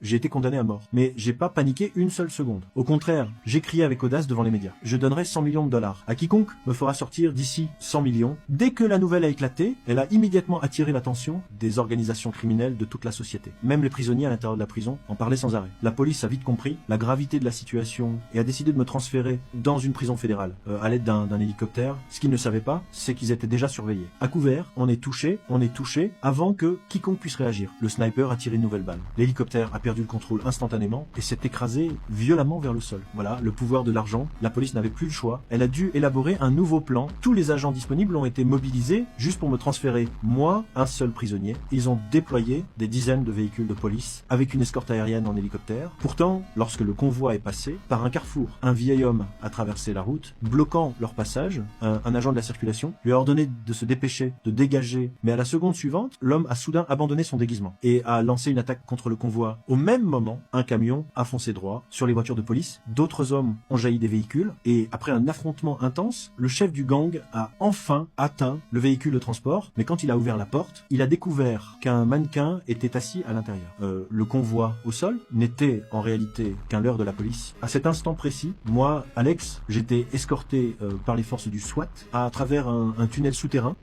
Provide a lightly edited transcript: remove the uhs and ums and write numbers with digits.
j'ai été condamné à mort. Mais j'ai pas paniqué une seule seconde. Au contraire, j'ai crié avec audace devant les médias. Je donnerai 100 millions de dollars à quiconque me fera sortir d'ici 100 millions. Dès que la nouvelle a éclaté, elle a immédiatement attiré l'attention des organisations criminelles de toute la société. Même les prisonniers à l'intérieur de la prison en parlaient sans arrêt. La police a vite compris la gravité de la situation et a décidé de me transférer dans une prison fédérale à l'aide d'un hélicoptère. Ce qu'ils ne savaient pas, c'est qu'ils étaient déjà surveillés. À couvert, on est touché avant que quiconque puisse réagir. Le sniper a tiré une nouvelle balle. L'hélicoptère a perdu le contrôle instantanément et s'est écrasé violemment vers le sol. Voilà, le pouvoir de l'argent. La police n'avait plus le choix. Elle a dû élaborer un nouveau plan. Tous les agents disponibles ont été mobilisés juste pour me transférer, moi, un seul prisonnier. Ils ont déployé des dizaines de véhicules de police avec une escorte aérienne en hélicoptère. Pourtant, lorsque le convoi est passé, par un carrefour, un vieil homme a traversé la route, bloquant leur passage. Un agent de la circulation lui a ordonné de se dépêcher, de dégager. Mais à la seconde suivante, l'homme a soudain abandonné son déguisement et a lancé une attaque contre le convoi. Au même moment, un camion a foncé droit sur les voitures de police. D'autres hommes ont jailli des véhicules et après un affrontement intense, le chef du gang a enfin atteint le véhicule de transport. Mais quand il a ouvert la porte, il a découvert qu'un mannequin était assis à l'intérieur. Le convoi au sol n'était en réalité qu'un leurre de la police. À cet instant précis, moi, Alex, j'étais escorté par les forces du SWAT à travers un tunnel souterrain.